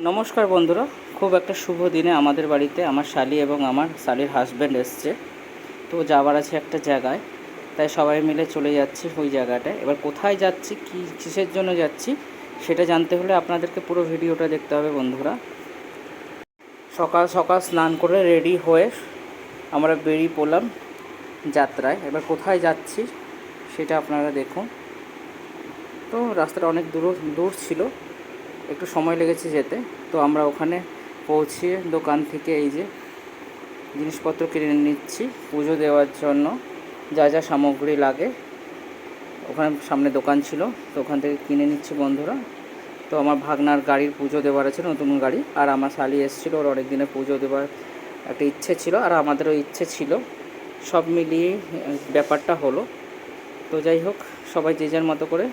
নমস্কার বন্ধুরা, খুব একটা শুভ দিনে আমাদের বাড়িতে আমার শালি এবং আমার শালির হাজব্যান্ড এসছে। তো যাওয়ার আছে একটা জায়গায়, তাই সবাই মিলে চলে যাচ্ছি ওই জায়গাটায়। এবার কোথায় যাচ্ছি, কিসের জন্য যাচ্ছি সেটা জানতে হলে আপনাদেরকে পুরো ভিডিওটা দেখতে হবে বন্ধুরা। সকাল সকাল স্নান করে রেডি হয়ে আমরা বেরিয়ে পড়লাম যাত্রায়। এবার কোথায় যাচ্ছি সেটা আপনারা দেখুন। তো রাস্তাটা অনেক দূর ছিল, একটু সময় লেগেছে যেতে। তো আমরা ওখানে পৌঁছে দোকান থেকে এই যে জিনিসপত্র কিনে নিচ্ছি পুজো দেওয়ার জন্য, যা যা সামগ্রী লাগে ওখানে সামনে দোকান ছিল, তো ওখান থেকে কিনে নিচ্ছি বন্ধুরা। তো আমার ভাগনার গাড়ির পুজো দেওয়ার আছে, নতুন গাড়ি, আর আমার শালি এসেছিলো, ওর অনেক দিনে পুজো দেওয়ার একটা ইচ্ছে ছিল, আর আমাদেরও ইচ্ছে ছিল। সব মিলিয়ে ব্যাপারটা হলো। তো যাই হোক, সবাই যে যার মতো করে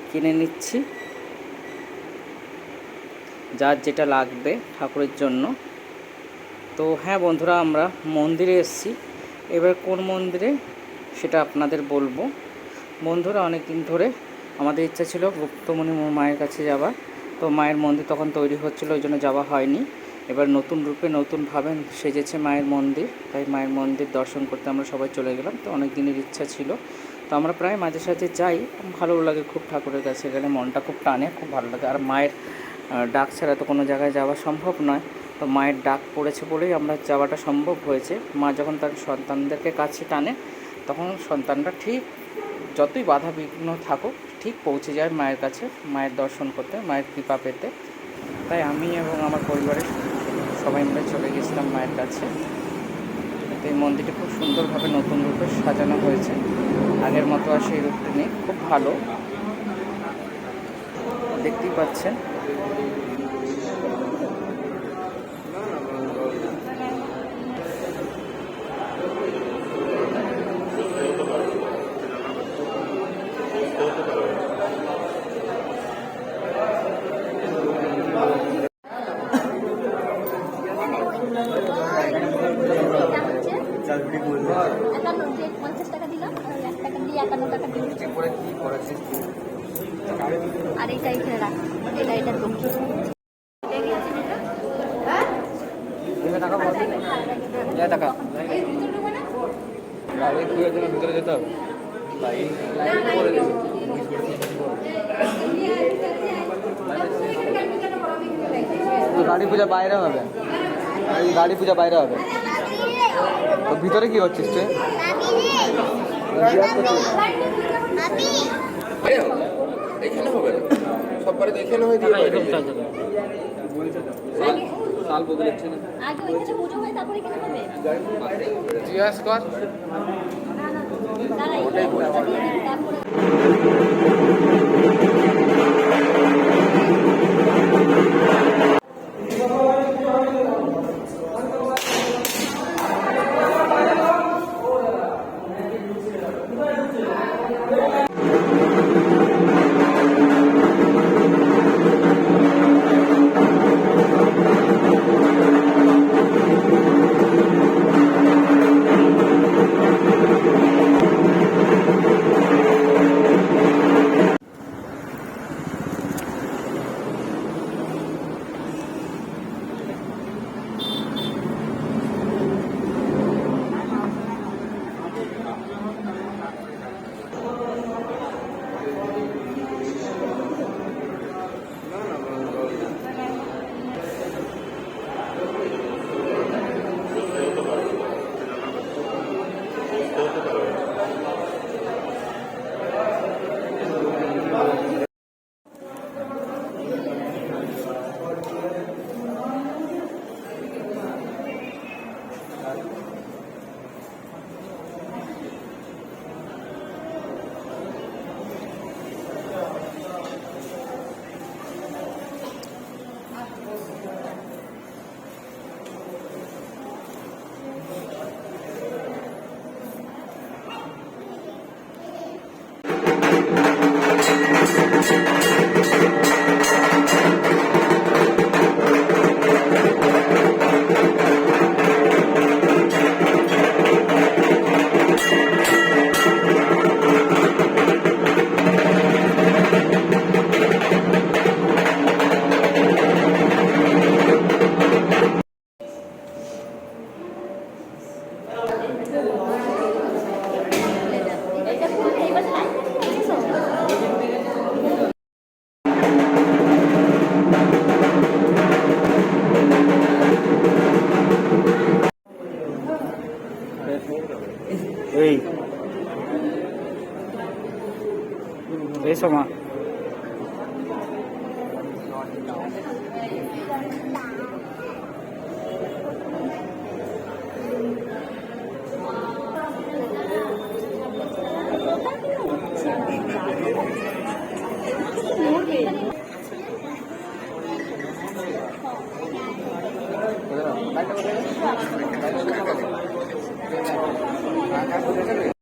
কিনে নিচ্ছি যার যেটা লাগবে ঠাকুরের জন্য। তো হ্যাঁ বন্ধুরা, আমরা মন্দিরে এসেছি। এবার কোন মন্দিরে সেটা আপনাদের বলবো বন্ধুরা। অনেক দিন ধরে আমাদের ইচ্ছা ছিল গুপ্তমণি মায়ের কাছে যাওয়ার। তো মায়ের মন্দির তখন তৈরি হচ্ছিলো, ওই জন্য যাওয়া হয়নি। এবার নতুন রূপে নতুনভাবে সেজেছে মায়ের মন্দির, তাই মায়ের মন্দির দর্শন করতে আমরা সবাই চলে গেলাম। তো অনেক দিনের ইচ্ছা ছিল, তো আমরা প্রায় মাঝে সাঝে যাই, ভালো লাগে খুব ঠাকুরের কাছে গেলে, মনটা খুব টানে, খুব ভালো লাগে। আর মায়ের ডাক ছাড়া তো কোনো জায়গায় যাওয়া সম্ভব নয়। তো মায়ের ডাক পড়েছে বলেই আমরা যাওয়াটা সম্ভব হয়েছে। মা যখন তার সন্তানদেরকে কাছে টানে, তখন সন্তানরা ঠিক যতই বাধা বিঘ্ন থাকুক ঠিক পৌঁছে যায় মায়ের কাছে, মায়ের দর্শন করতে, মায়ের কৃপা পেতে। তাই আমি এবং আমার পরিবারের সবাই মিলে চলে গেছিলাম মায়ের কাছে। তো এই মন্দিরটি খুব সুন্দরভাবে নতুন রূপে সাজানো হয়েছে, আগের মতো আর সেই রূপটি নেই, খুব ভালো দেখতেই পাচ্ছেন। আর এইটা এখানে রাখ, এটা দক্ষিণ ভিতরে যেতে হবে। গাড়ি পূজা বাইরে হবে, গাড়ি পূজা বাইরে হবে। তো ভিতরে কি হচ্ছিস তুই? এখানে হবে না, সববারে তো এখানে হয়ে সাল বদলেছে না। আগে ওইখানে পুজো হয়, তারপরে এখানে হবে। জিজ্ঞাসা কর। ওটাই তারপরে এখানে